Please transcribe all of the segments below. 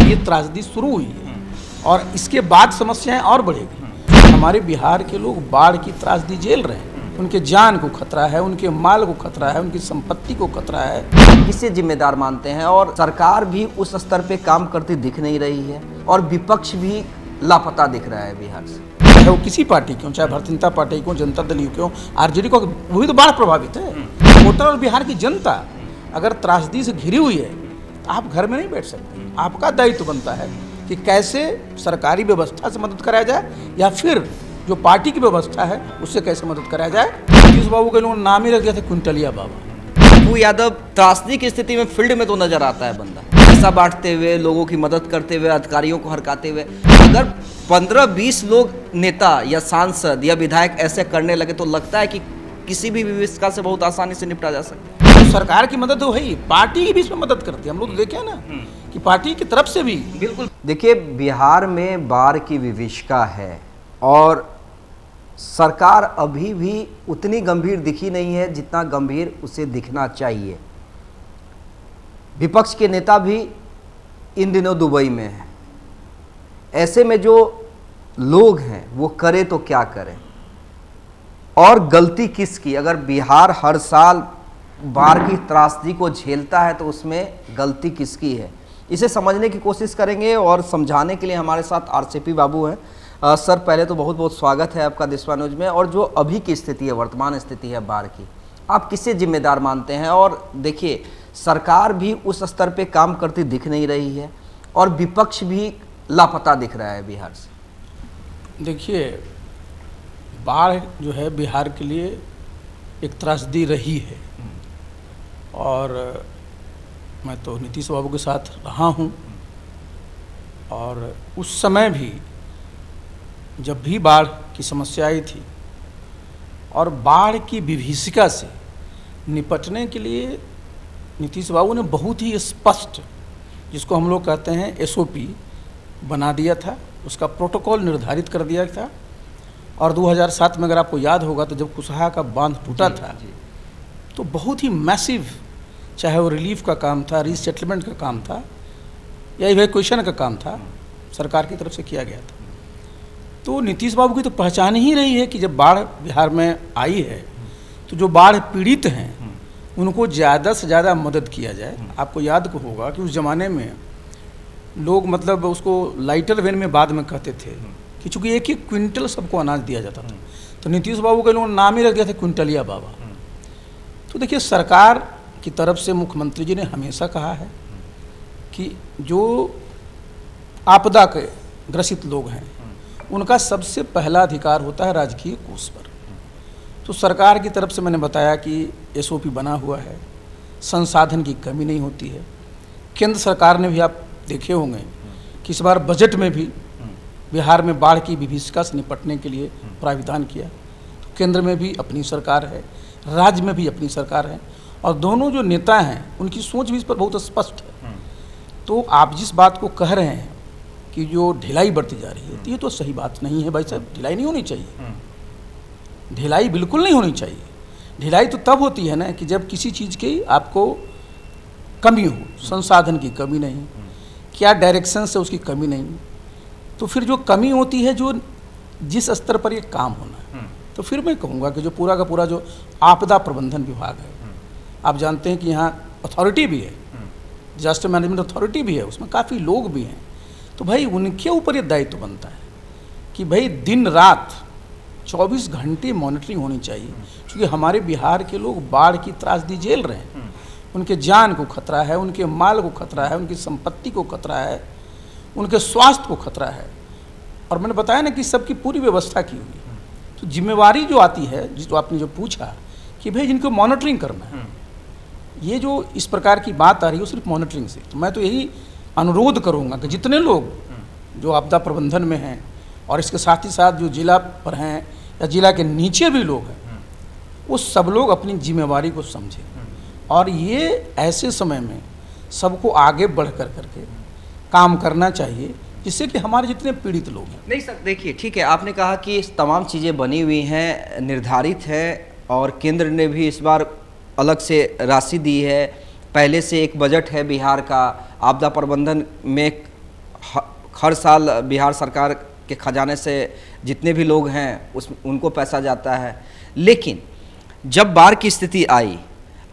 ये त्रासदी शुरू हुई है और इसके बाद समस्याएं और बढ़ेगी। हमारे बिहार के लोग बाढ़ की त्रासदी झेल रहे हैं, उनके जान को खतरा है, उनके माल को खतरा है, उनकी संपत्ति को खतरा है। किसे जिम्मेदार मानते हैं? और सरकार भी उस स्तर पे काम करती दिख नहीं रही है और विपक्ष भी लापता दिख रहा है बिहार से। चाहे वो किसी पार्टी की हो, चाहे भारतीय जनता पार्टी को, जनता दल की हो, आरजेडी को, वही तो बाढ़ प्रभावित है। वोटर और बिहार की जनता अगर त्रासदी से घिरी हुई है तो आप घर में नहीं बैठ सकते। आपका दायित्व बनता है कि कैसे सरकारी व्यवस्था से मदद कराया जाए या फिर जो पार्टी की व्यवस्था है उससे कैसे मदद कराया जाए। नीतीश बाबू के लोगों ने नाम ही रख दिया था क्विंटलिया बाबा। पप्पू यादव त्रासदी की स्थिति में फील्ड में तो नजर आता है बंदा, पैसा बांटते हुए, लोगों की मदद करते हुए, अधिकारियों को हरकाते हुए। अगर 15-20 लोग नेता या सांसद या विधायक ऐसे करने लगे तो लगता है कि किसी भी विविधता से बहुत आसानी से निपटा जा सकता है। तो सरकार की मदद तो है, पार्टी की भी इसमें मदद करती है। हम लोग तो देखे ना कि पार्टी की तरफ से भी। बिल्कुल। देखिए, बिहार में बाढ़ की विभीषिका है और सरकार अभी भी उतनी गंभीर दिखी नहीं है जितना गंभीर उसे दिखना चाहिए। विपक्ष के नेता भी इन दिनों दुबई में हैं। ऐसे में जो लोग हैं वो करे तो क्या करें और गलती किसकी? अगर बिहार हर साल बाढ़ की त्रासदी को झेलता है तो उसमें गलती किसकी है, इसे समझने की कोशिश करेंगे। और समझाने के लिए हमारे साथ आरसीपी बाबू हैं। सर, पहले तो बहुत बहुत स्वागत है आपका देशवा न्यूज में। और जो अभी की स्थिति है, वर्तमान स्थिति है बाढ़ की, आप किससे जिम्मेदार मानते हैं? और देखिए, सरकार भी उस स्तर पे काम करती दिख नहीं रही है और विपक्ष भी लापता दिख रहा है बिहार से। देखिए, बाढ़ जो है बिहार के लिए एक त्रासदी रही है और मैं तो नीतीश बाबू के साथ रहा हूँ और उस समय भी जब भी बाढ़ की समस्या आई थी और बाढ़ की विभीषिका से निपटने के लिए नीतीश बाबू ने बहुत ही स्पष्ट, जिसको हम लोग कहते हैं एसओपी, बना दिया था। उसका प्रोटोकॉल निर्धारित कर दिया था। और 2007 में अगर आपको याद होगा तो जब कुशहा का बांध टूटा था तो बहुत ही मैसिव, चाहे वो रिलीफ का काम था, रीसेटलमेंट का काम था या इवैक्यूएशन का काम था, सरकार की तरफ से किया गया था। तो नीतीश बाबू की तो पहचान ही रही है कि जब बाढ़ बिहार में आई है तो जो बाढ़ पीड़ित हैं उनको ज़्यादा से ज़्यादा मदद किया जाए। आपको याद को होगा कि उस ज़माने में लोग मतलब उसको लाइटर वेन में बाद में कहते थे कि चूँकि 1-1 क्विंटल सबको अनाज दिया जाता था, तो नीतीश बाबू के लोगों ने नाम ही रख दिया था क्विंटलिया बाबा। तो देखिए, सरकार की तरफ से मुख्यमंत्री जी ने हमेशा कहा है कि जो आपदा के ग्रसित लोग हैं उनका सबसे पहला अधिकार होता है राजकीय कोष पर। तो सरकार की तरफ से मैंने बताया कि एसओपी बना हुआ है, संसाधन की कमी नहीं होती है। केंद्र सरकार ने भी, आप देखे होंगे कि इस बार बजट में भी बिहार में बाढ़ की विभीषिका से निपटने के लिए प्राविधान किया। तो केंद्र में भी अपनी सरकार है, राज्य में भी अपनी सरकार है और दोनों जो नेता हैं उनकी सोच भी इस पर बहुत स्पष्ट है। तो आप जिस बात को कह रहे हैं कि जो ढिलाई बढ़ती जा रही है, तो ये तो सही बात नहीं है भाई साहब। ढिलाई नहीं होनी चाहिए, ढिलाई बिल्कुल नहीं होनी चाहिए। ढिलाई तो तब होती है ना कि जब किसी चीज़ की आपको कमी हो, संसाधन की कमी नहीं, क्या डायरेक्शन से उसकी कमी नहीं, तो फिर जो कमी होती है, जो जिस स्तर पर ये काम होना है, तो फिर मैं कहूँगा कि जो पूरा का पूरा जो आपदा प्रबंधन विभाग है, आप जानते हैं कि यहाँ अथॉरिटी भी है, डिजास्टर मैनेजमेंट अथॉरिटी भी है, उसमें काफ़ी लोग भी हैं। तो भाई उनके ऊपर ये दायित्व बनता है कि भाई दिन रात 24 घंटे मॉनिटरिंग होनी चाहिए, क्योंकि हमारे बिहार के लोग बाढ़ की त्रासदी झेल रहे हैं। उनके जान को खतरा है, उनके माल को खतरा है, उनकी संपत्ति को खतरा है, उनके स्वास्थ्य को खतरा है। और मैंने बताया ना कि सबकी पूरी व्यवस्था की हुई है। तो जिम्मेवारी जो आती है, जिसको आपने जो पूछा कि भाई जिनको मॉनिटरिंग करना है, ये जो इस प्रकार की बात आ रही है सिर्फ मॉनिटरिंग से, तो मैं तो यही अनुरोध करूंगा कि जितने लोग जो आपदा प्रबंधन में हैं और इसके साथ ही साथ जो जिला पर हैं या जिला के नीचे भी लोग हैं, वो सब लोग अपनी जिम्मेवारी को समझें। और ये ऐसे समय में सबको आगे बढ़ करके काम करना चाहिए, जिससे कि हमारे जितने पीड़ित लोग हैं। नहीं सर, देखिए ठीक है, आपने कहा कि तमाम चीज़ें बनी हुई हैं, निर्धारित है और केंद्र ने भी इस बार अलग से राशि दी है। पहले से एक बजट है बिहार का, आपदा प्रबंधन में हर साल बिहार सरकार के खजाने से जितने भी लोग हैं उनको पैसा जाता है। लेकिन जब बाढ़ की स्थिति आई,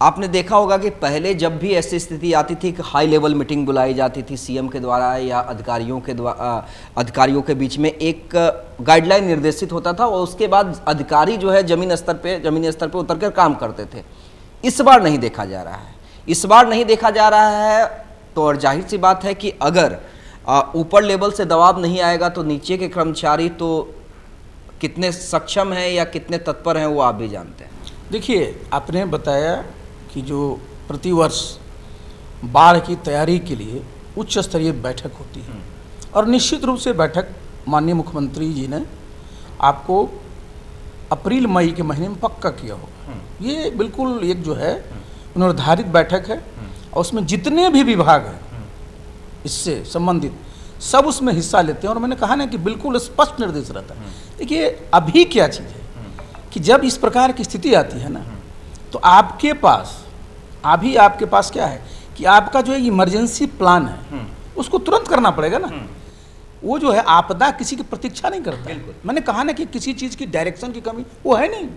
आपने देखा होगा कि पहले जब भी ऐसी स्थिति आती थी कि हाई लेवल मीटिंग बुलाई जाती थी सीएम के द्वारा या अधिकारियों के बीच में एक गाइडलाइन निर्देशित होता था और उसके बाद अधिकारी जो है जमीनी स्तर पे उतर कर काम करते थे। इस बार नहीं देखा जा रहा है। इस बार नहीं देखा जा रहा है तो और जाहिर सी बात है कि अगर ऊपर लेवल से दबाव नहीं आएगा तो नीचे के कर्मचारी तो कितने सक्षम हैं या कितने तत्पर हैं वो आप भी जानते हैं। देखिए, आपने बताया कि जो प्रतिवर्ष बाढ़ की तैयारी के लिए उच्च स्तरीय बैठक होती है और निश्चित रूप से बैठक माननीय मुख्यमंत्री जी ने आपको अप्रैल मई के महीने में पक्का किया होगा। ये बिल्कुल एक जो है निर्धारित बैठक है और उसमें जितने भी विभाग हैं इससे संबंधित सब उसमें हिस्सा लेते हैं और मैंने कहा ना कि बिल्कुल स्पष्ट निर्देश रहता है। देखिए, अभी क्या चीज़ है कि जब इस प्रकार की स्थिति आती है ना तो आपके पास क्या है कि आपका जो इमरजेंसी प्लान है उसको तुरंत करना पड़ेगा ना। वो जो है आपदा किसी की प्रतीक्षा नहीं करता है। मैंने कहा ना कि किसी चीज़ की डायरेक्शन की कमी वो है नहीं,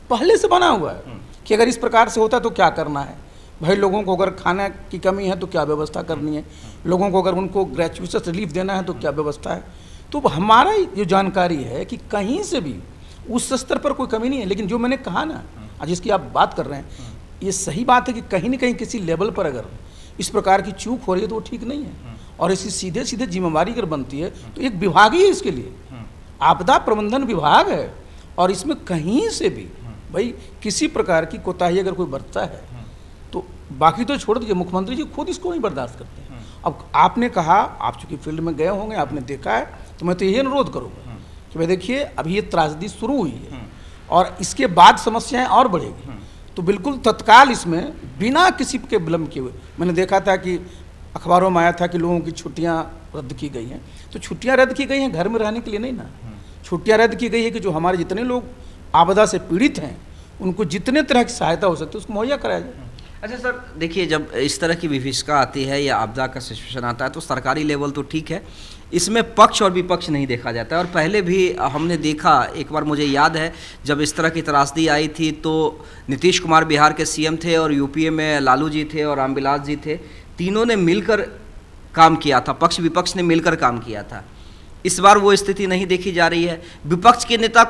पहले से बना हुआ है कि अगर इस प्रकार से होता तो क्या करना है। भाई, लोगों को अगर खाना की कमी है तो क्या व्यवस्था करनी है, लोगों को अगर उनको ग्रेचुइटस रिलीफ देना है तो क्या व्यवस्था है। तो हमारा जो जानकारी है कि कहीं से भी उस स्तर पर कोई कमी नहीं है। लेकिन जो मैंने कहा ना, आज जिसकी आप बात कर रहे हैं, ये सही बात है कि कहीं न कहीं किसी लेवल पर अगर इस प्रकार की चूक हो रही है तो वो ठीक नहीं है और इसकी सीधे सीधे जिम्मेवारी अगर बनती है तो एक विभाग ही है इसके लिए, आपदा प्रबंधन विभाग है। और इसमें कहीं से भी भाई किसी प्रकार की कोताही अगर कोई बरतता है तो बाकी तो छोड़ दीजिए, मुख्यमंत्री जी खुद इसको नहीं बर्दाश्त करते हैं। अब आपने कहा, आप चूँकि फील्ड में गए होंगे, आपने देखा है, तो मैं तो यही अनुरोध करूँगा कि भाई देखिए, अभी ये त्रासदी शुरू हुई है और इसके बाद समस्याएं और बढ़ेगी, तो बिल्कुल तत्काल इसमें बिना किसी के विलम्ब किए हुए, मैंने देखा था कि अखबारों में आया था कि लोगों की छुट्टियां रद्द की गई हैं। तो छुट्टियां रद्द की गई हैं घर में रहने के लिए नहीं ना, छुट्टियां रद्द की गई है कि जो हमारे जितने लोग आपदा से पीड़ित हैं उनको जितने तरह की सहायता हो सकती है उसको मुहैया कराया जाए। अच्छा सर, देखिए, जब इस तरह की विभीषिका आती है या आपदा का सिचुएशन आता है तो सरकारी लेवल तो ठीक है, इसमें पक्ष और विपक्ष नहीं देखा जाता है। और पहले भी हमने देखा, एक बार मुझे याद है जब इस तरह की त्रासदी आई थी तो नीतीश कुमार बिहार के सीएम थे और यूपीए में लालू जी थे और रामविलास जी थे, तीनों ने मिलकर काम किया था, पक्ष विपक्ष ने मिलकर काम किया था। इस बार वो स्थिति नहीं देखी जा रही है। विपक्ष के नेता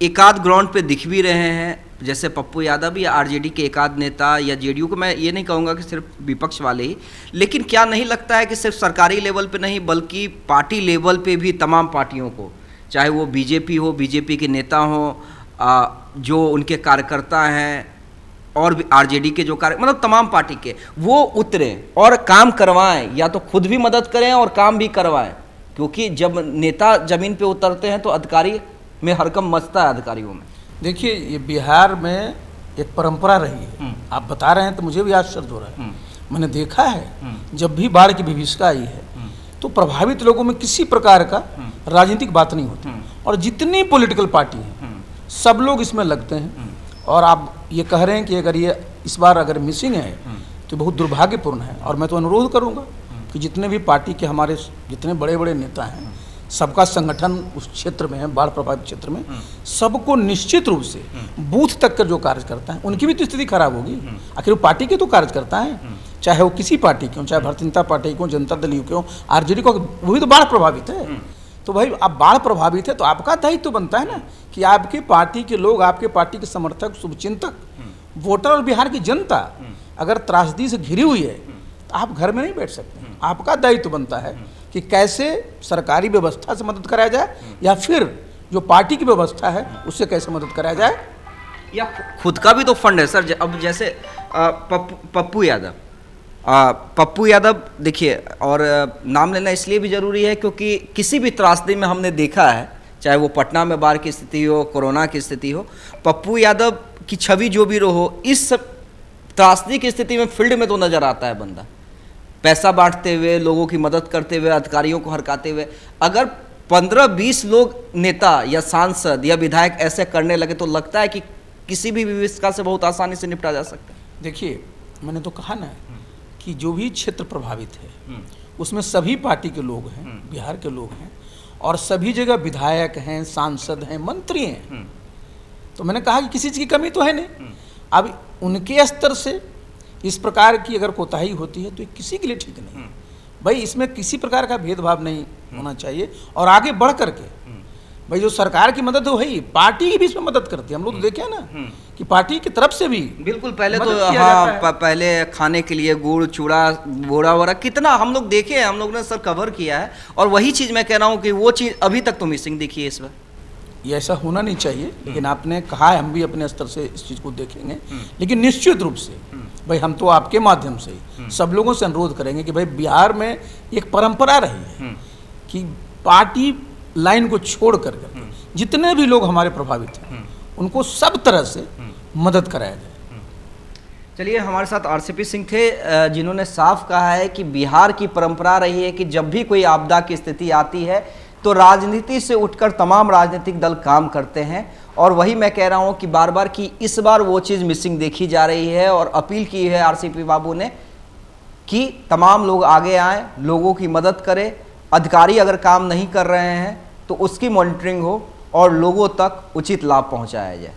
एकाध ग्राउंड पे दिख भी रहे हैं, जैसे पप्पू यादव या आरजेडी के एकाध नेता या जेडीयू को, मैं ये नहीं कहूँगा कि सिर्फ विपक्ष वाले ही, लेकिन क्या नहीं लगता है कि सिर्फ सरकारी लेवल पे नहीं बल्कि पार्टी लेवल पे भी तमाम पार्टियों को, चाहे वो बीजेपी हो, बीजेपी के नेता हों, जो उनके कार्यकर्ता हैं और भी आरजेडी के जो मतलब तमाम पार्टी के, वो उतरें और काम करवाएं, या तो खुद भी मदद करें और काम भी करवाएं, क्योंकि जब नेता जमीन पे उतरते हैं तो अधिकारी में हरकम मचता है अधिकारियों में। देखिए, ये बिहार में एक परंपरा रही है, आप बता रहे हैं तो मुझे भी आश्चर्य हो रहा है। मैंने देखा है जब भी बाढ़ की विभीषिका आई है तो प्रभावित लोगों में किसी प्रकार का राजनीतिक बात नहीं होती और जितनी पॉलिटिकल पार्टी हैं सब लोग इसमें लगते हैं। और आप ये कह रहे हैं कि अगर ये इस बार अगर मिसिंग है तो बहुत दुर्भाग्यपूर्ण है। और मैं तो अनुरोध करूँगा कि जितने भी पार्टी के हमारे जितने बड़े बड़े नेता हैं, सबका संगठन उस क्षेत्र में है, बाढ़ प्रभावित क्षेत्र में, सबको निश्चित रूप से बूथ तक कर जो कार्यकर्ता हैं उनकी भी तो स्थिति खराब होगी। आखिर वो पार्टी के तो कार्यकर्ता हैं, चाहे वो किसी पार्टी के हों, चाहे भारतीय जनता पार्टी के हों, जनता दल के हों, आरजेडी को, वही तो बाढ़ प्रभावित है। तो भाई अब बाढ़ प्रभावित है तो आपका दायित्व तो बनता है ना कि आपके पार्टी के लोग, आपके पार्टी के समर्थक, शुभचिंतक, वोटर और बिहार की जनता अगर त्रासदी से घिरी हुई है तो आप घर में नहीं बैठ सकते। आपका दायित्व बनता है कि कैसे सरकारी व्यवस्था से मदद कराया जाए या फिर जो पार्टी की व्यवस्था है उससे कैसे मदद कराया जाए, या खुद का भी तो फंड है सर। अब जैसे पप्पू यादव देखिए, और नाम लेना इसलिए भी ज़रूरी है क्योंकि किसी भी त्रासदी में हमने देखा है, चाहे वो पटना में बाढ़ की स्थिति हो, कोरोना की स्थिति हो, पप्पू यादव की छवि जो भी रहो, इस त्रासदी की स्थिति में फील्ड में तो नज़र आता है बंदा, पैसा बांटते हुए, लोगों की मदद करते हुए, अधिकारियों को हरकाते हुए। अगर 15-20 लोग नेता या सांसद या विधायक ऐसे करने लगे तो लगता है कि किसी भी विभीषिका से बहुत आसानी से निपटा जा सकता है। देखिए, मैंने तो कहा ना कि जो भी क्षेत्र प्रभावित है उसमें सभी पार्टी के लोग हैं, बिहार के लोग हैं और सभी जगह विधायक हैं, सांसद हैं, मंत्री हैं। तो मैंने कहा कि किसी चीज़ की कमी तो है नहीं। अब उनके स्तर से इस प्रकार की अगर कोताही होती है तो ये किसी के लिए ठीक नहीं है। भाई इसमें किसी प्रकार का भेदभाव नहीं होना चाहिए। और आगे बढ़ करके भाई जो सरकार की मदद हो है, पार्टी की भी इसमें मदद करती है। हम लोग तो देखे ना कि पार्टी की तरफ से भी बिल्कुल। पहले तो मदद किया जाता है। पहले खाने के लिए गुड़ चूड़ा बोरा वोरा कितना हम लोग देखे हैं, हम लोग ने सर कवर किया है। और वही चीज़ मैं कह रहा हूँ कि वो चीज़ अभी तक तो मिसिंग दिखी है इस बार। ये ऐसा होना नहीं चाहिए, लेकिन आपने कहा है हम भी अपने स्तर से इस चीज़ को देखेंगे। लेकिन निश्चित रूप से भाई हम तो आपके माध्यम से ही सब लोगों से अनुरोध करेंगे कि भाई बिहार में एक परंपरा रही है कि पार्टी लाइन को छोड़ कर जितने भी लोग हमारे प्रभावित हैं उनको सब तरह से मदद कराया जाए। चलिए, हमारे साथ आरसीपी सिंह थे जिन्होंने साफ कहा है कि बिहार की परंपरा रही है कि जब भी कोई आपदा की स्थिति आती है तो राजनीति से उठकर तमाम राजनीतिक दल काम करते हैं। और वही मैं कह रहा हूं कि बार बार कि इस बार वो चीज़ मिसिंग देखी जा रही है। और अपील की है आरसीपी बाबू ने कि तमाम लोग आगे आएँ, लोगों की मदद करें। अधिकारी अगर काम नहीं कर रहे हैं तो उसकी मॉनिटरिंग हो और लोगों तक उचित लाभ पहुंचाया जाए।